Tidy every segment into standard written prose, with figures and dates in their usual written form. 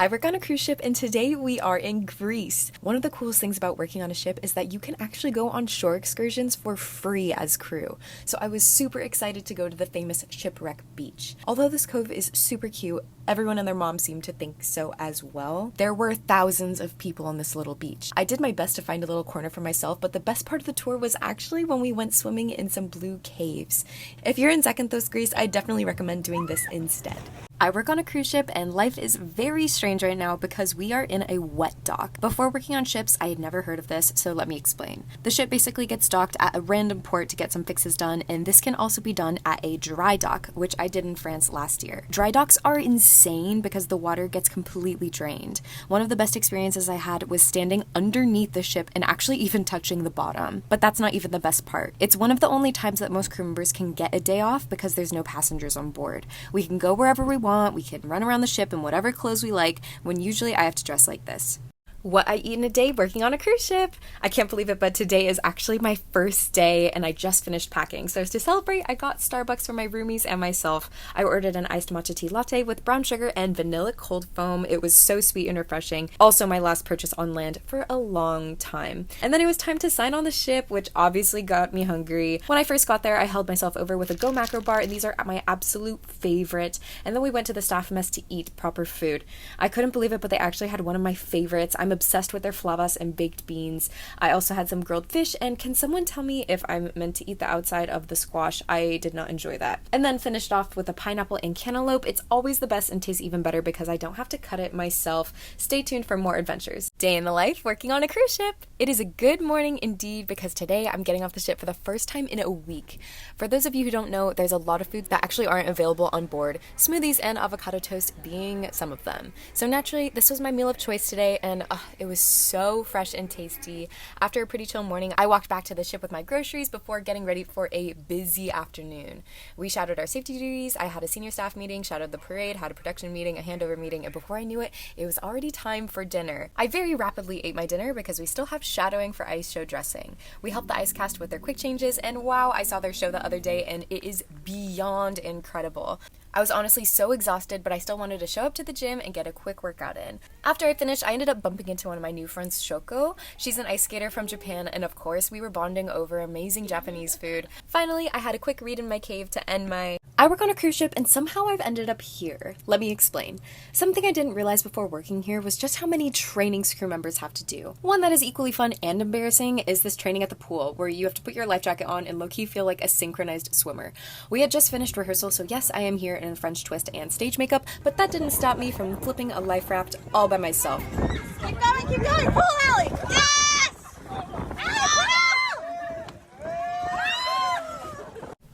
I work on a cruise ship and today we are in Greece. One of the coolest things about working on a ship is that you can actually go on shore excursions for free as crew. So I was super excited to go to the famous Shipwreck Beach. Although this cove is super cute, everyone and their mom seemed to think so as well. There were thousands of people on this little beach. I did my best to find a little corner for myself, but the best part of the tour was actually when we went swimming in some blue caves. If you're in Zakynthos, Greece, I definitely recommend doing this instead. I work on a cruise ship and life is very strange right now because we are in a wet dock. Before working on ships, I had never heard of this, so let me explain. The ship basically gets docked at a random port to get some fixes done, and this can also be done at a dry dock, which I did in France last year. Dry docks are insane because the water gets completely drained. One of the best experiences I had was standing underneath the ship and actually even touching the bottom. But that's not even the best part. It's one of the only times that most crew members can get a day off because there's no passengers on board. We can go wherever we want. We can run around the ship in whatever clothes we like, when usually I have to dress like this. What I eat in a day working on a cruise ship. I can't believe it, but today is actually my first day and I just finished packing. So to celebrate, I got Starbucks for my roomies and myself. I ordered an iced matcha tea latte with brown sugar and vanilla cold foam. It was so sweet and refreshing. Also my last purchase on land for a long time. And then it was time to sign on the ship, which obviously got me hungry. When I first got there, I held myself over with a Go Macro bar, and these are my absolute favorite. And then we went to the staff mess to eat proper food. I couldn't believe it, but they actually had one of my favorites. I'm obsessed with their flavas and baked beans. I also had some grilled fish, and can someone tell me if I'm meant to eat the outside of the squash? I did not enjoy that. And then finished off with a pineapple and cantaloupe. It's always the best and tastes even better because I don't have to cut it myself. Stay tuned for more adventures. Day in the life working on a cruise ship. It is a good morning indeed because today I'm getting off the ship for the first time in a week. For those of you who don't know, there's a lot of foods that actually aren't available on board, smoothies and avocado toast being some of them. So naturally, this was my meal of choice today, and it was so fresh and tasty. After a pretty chill morning, I walked back to the ship with my groceries before getting ready for a busy afternoon. We shadowed our safety duties, I had a senior staff meeting, shadowed the parade, had a production meeting, a handover meeting, and before I knew it, it was already time for dinner. I very rapidly ate my dinner because we still have shadowing for ice show dressing. We helped the ice cast with their quick changes, and wow, I saw their show the other day and it is beyond incredible. I was honestly so exhausted, but I still wanted to show up to the gym and get a quick workout in. After I finished, I ended up bumping into one of my new friends, Shoko. She's an ice skater from Japan, and of course, we were bonding over amazing Japanese food. Finally, I had a quick read in my cave to end my I work on a cruise ship and somehow I've ended up here. Let me explain. Something I didn't realize before working here was just how many trainings crew members have to do. One that is equally fun and embarrassing is this training at the pool, where you have to put your life jacket on and low-key feel like a synchronized swimmer. We had just finished rehearsal, so yes, I am here in a French twist and stage makeup, but that didn't stop me from flipping a life raft all by myself. Keep going, pull, Allie! Yes!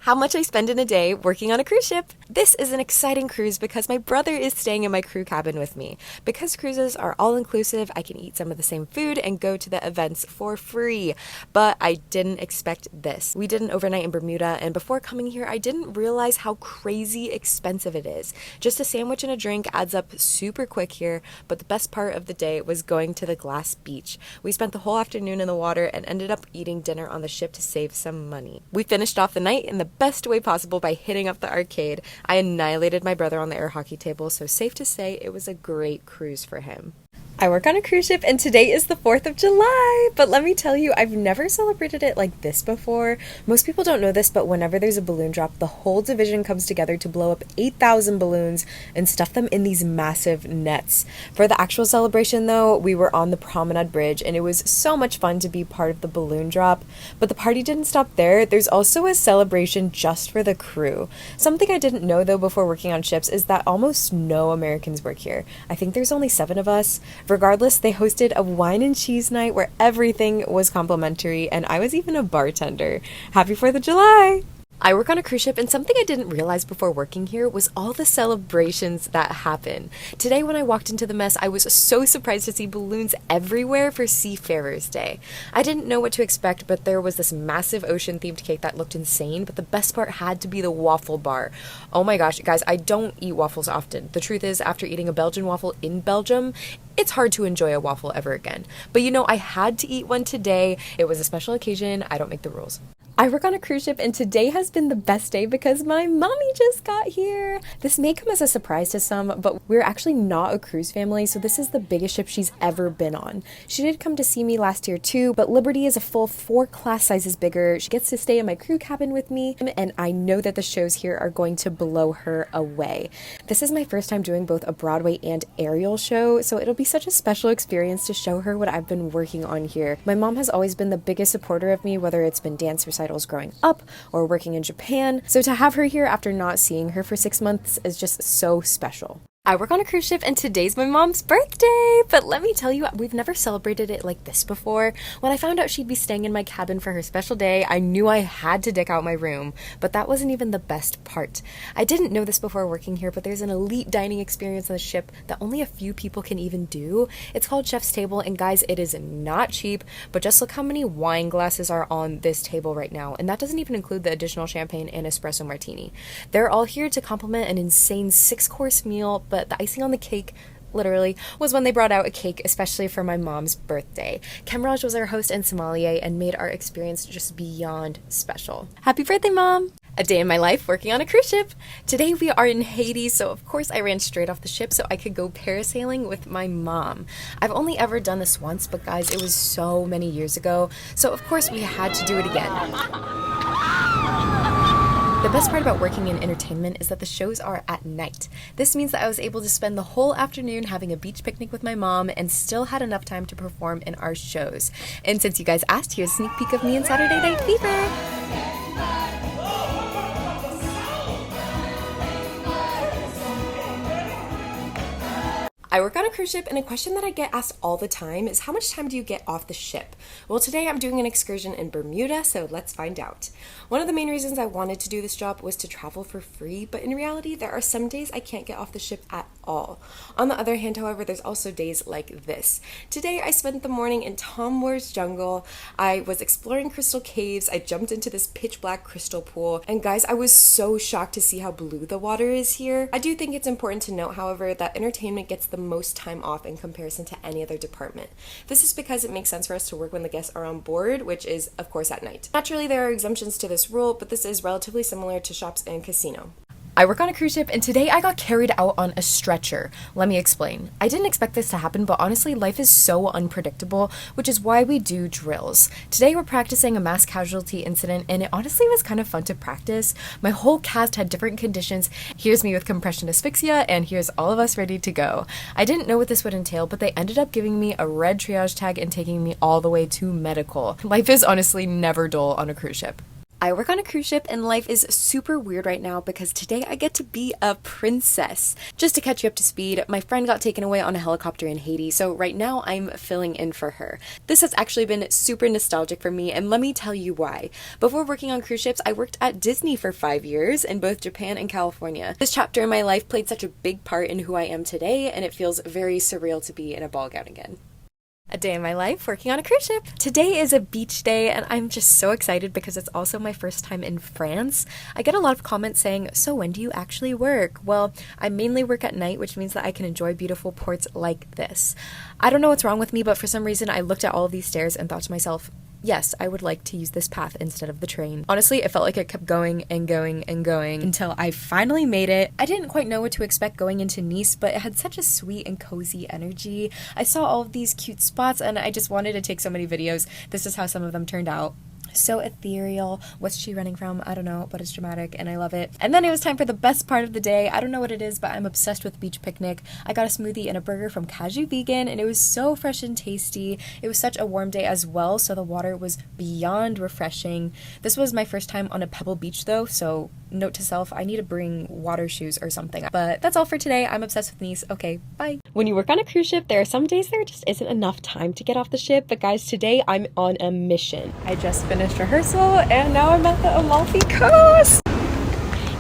How much I spend in a day working on a cruise ship. This is an exciting cruise because my brother is staying in my crew cabin with me. Because cruises are all-inclusive, I can eat some of the same food and go to the events for free. But I didn't expect this. We did an overnight in Bermuda, and before coming here, I didn't realize how crazy expensive it is. Just a sandwich and a drink adds up super quick here, but the best part of the day was going to the glass beach. We spent the whole afternoon in the water and ended up eating dinner on the ship to save some money. We finished off the night in the best way possible by hitting up the arcade. I annihilated my brother on the air hockey table, so safe to say it was a great cruise for him. I work on a cruise ship and today is the 4th of July, but let me tell you, I've never celebrated it like this before. Most people don't know this, but whenever there's a balloon drop, the whole division comes together to blow up 8,000 balloons and stuff them in these massive nets. For the actual celebration though, we were on the Promenade Bridge and it was so much fun to be part of the balloon drop, but the party didn't stop there. There's also a celebration just for the crew. Something I didn't know though before working on ships is that almost no Americans work here. I think there's only 7 of us. Regardless, they hosted a wine and cheese night where everything was complimentary, and I was even a bartender. Happy 4th of July! I work on a cruise ship, and something I didn't realize before working here was all the celebrations that happen. Today when I walked into the mess, I was so surprised to see balloons everywhere for Seafarers Day. I didn't know what to expect, but there was this massive ocean-themed cake that looked insane, but the best part had to be the waffle bar. Oh my gosh, guys, I don't eat waffles often. The truth is, after eating a Belgian waffle in Belgium, it's hard to enjoy a waffle ever again. But you know, I had to eat one today. It was a special occasion. I don't make the rules. I work on a cruise ship and today has been the best day because my mommy just got here. This may come as a surprise to some, but we're actually not a cruise family, so this is the biggest ship she's ever been on. She did come to see me last year too, but Liberty is a full 4 class sizes bigger. She gets to stay in my crew cabin with me, and I know that the shows here are going to blow her away. This is my first time doing both a Broadway and aerial show, so it'll be such a special experience to show her what I've been working on here. My mom has always been the biggest supporter of me, whether it's been dance recitals growing up or working in Japan, so to have her here after not seeing her for 6 months is just so special. I work on a cruise ship and today's my mom's birthday, but let me tell you, we've never celebrated it like this before. When I found out she'd be staying in my cabin for her special day, I knew I had to deck out my room, but that wasn't even the best part. I didn't know this before working here, but there's an elite dining experience on the ship that only a few people can even do. It's called Chef's Table, and guys, it is not cheap, but just look how many wine glasses are on this table right now, and that doesn't even include the additional champagne and espresso martini. They're all here to complement an insane 6-course meal, but the icing on the cake, literally, was when they brought out a cake especially for my mom's birthday. Kemraj was our host and sommelier and made our experience just beyond special. Happy birthday, Mom! A day in my life working on a cruise ship. Today we are in Haiti, so of course I ran straight off the ship so I could go parasailing with my mom. I've only ever done this once, but guys, it was so many years ago, so of course we had to do it again. The best part about working in entertainment is that the shows are at night. This means that I was able to spend the whole afternoon having a beach picnic with my mom and still had enough time to perform in our shows. And since you guys asked, here's a sneak peek of me in Saturday Night Fever. I work on a cruise ship, and a question that I get asked all the time is how much time do you get off the ship? Well, today I'm doing an excursion in Bermuda, so let's find out. One of the main reasons I wanted to do this job was to travel for free, but in reality, there are some days I can't get off the ship at all. On the other hand, however, there's also days like this. Today, I spent the morning in Tom Moore's jungle. I was exploring crystal caves. I jumped into this pitch black crystal pool, and guys, I was so shocked to see how blue the water is here. I do think it's important to note, however, that entertainment gets the most time off in comparison to any other department. This is because it makes sense for us to work when the guests are on board, which is, of course, at night. Naturally, there are exemptions to this rule, but this is relatively similar to shops and casino. I work on a cruise ship, and today I got carried out on a stretcher. Let me explain. I didn't expect this to happen, but honestly, life is so unpredictable, which is why we do drills. Today we're practicing a mass casualty incident, and it honestly was kind of fun to practice. My whole cast had different conditions. Here's me with compression asphyxia, and here's all of us ready to go. I didn't know what this would entail, but they ended up giving me a red triage tag and taking me all the way to medical. Life is honestly never dull on a cruise ship. I work on a cruise ship and life is super weird right now because today I get to be a princess. Just to catch you up to speed, my friend got taken away on a helicopter in Haiti, so right now I'm filling in for her. This has actually been super nostalgic for me, and let me tell you why. Before working on cruise ships, I worked at Disney for 5 years in both Japan and California. This chapter in my life played such a big part in who I am today, and it feels very surreal to be in a ball gown again. A day in my life working on a cruise ship. Today is a beach day and I'm just so excited because it's also my first time in France. I get a lot of comments saying, so when do you actually work? Well, I mainly work at night, which means that I can enjoy beautiful ports like this. I don't know what's wrong with me, but for some reason I looked at all of these stairs and thought to myself, yes, I would like to use this path instead of the train. Honestly, it felt like it kept going and going and going until I finally made it. I didn't quite know what to expect going into Nice, but it had such a sweet and cozy energy. I saw all of these cute spots and I just wanted to take so many videos. This is how some of them turned out. So ethereal. What's she running from? I don't know, but it's dramatic and I love it. And then it was time for the best part of the day. I don't know what it is, but I'm obsessed with beach picnic. I got a smoothie and a burger from Caju Vegan and it was so fresh and tasty. It was such a warm day as well, so the water was beyond refreshing. This was my first time on a pebble beach though, so note to self, I need to bring water shoes or something. But that's all for today. I'm obsessed with Nice. Okay, bye. When you work on a cruise ship, there are some days there just isn't enough time to get off the ship, but guys, today I'm on a mission. I just finished rehearsal and now I'm at the Amalfi Coast.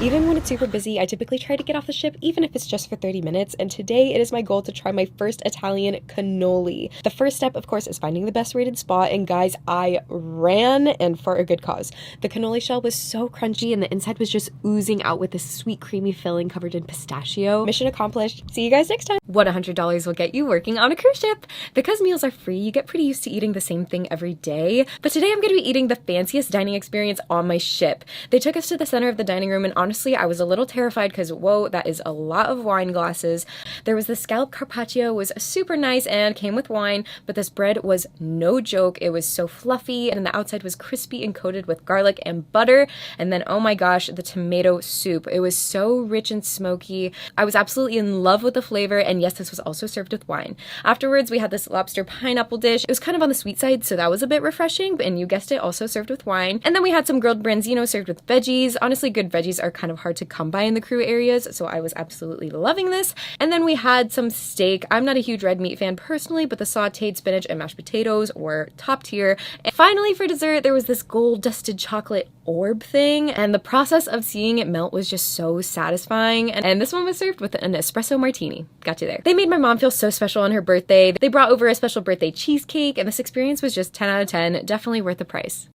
Even when it's super busy, I typically try to get off the ship, even if it's just for 30 minutes, and today it is my goal to try my first Italian cannoli. The first step, of course, is finding the best rated spot, and guys, I ran, and for a good cause. The cannoli shell was so crunchy, and the inside was just oozing out with this sweet, creamy filling covered in pistachio. Mission accomplished. See you guys next time. What $100 will get you working on a cruise ship? Because meals are free, you get pretty used to eating the same thing every day, but today I'm going to be eating the fanciest dining experience on my ship. They took us to the center of the dining room, and honestly, I was a little terrified because, whoa, that is a lot of wine glasses. There was the scallop carpaccio, was super nice and came with wine, but this bread was no joke. It was so fluffy, and the outside was crispy and coated with garlic and butter. And then, oh my gosh, the tomato soup. It was so rich and smoky. I was absolutely in love with the flavor, and yes, this was also served with wine. Afterwards, we had this lobster pineapple dish. It was kind of on the sweet side, so that was a bit refreshing, and you guessed it, also served with wine. And then we had some grilled branzino served with veggies. Honestly, good veggies are kind of hard to come by in the crew areas, so I was absolutely loving this. And then we had some steak. I'm not a huge red meat fan personally, but the sauteed spinach and mashed potatoes were top tier. And finally, for dessert, there was this gold dusted chocolate orb thing, and the process of seeing it melt was just so satisfying. And this one was served with an espresso martini. Got you there. They made my mom feel so special on her birthday. They brought over a special birthday cheesecake, and this experience was just 10 out of 10. Definitely worth the price.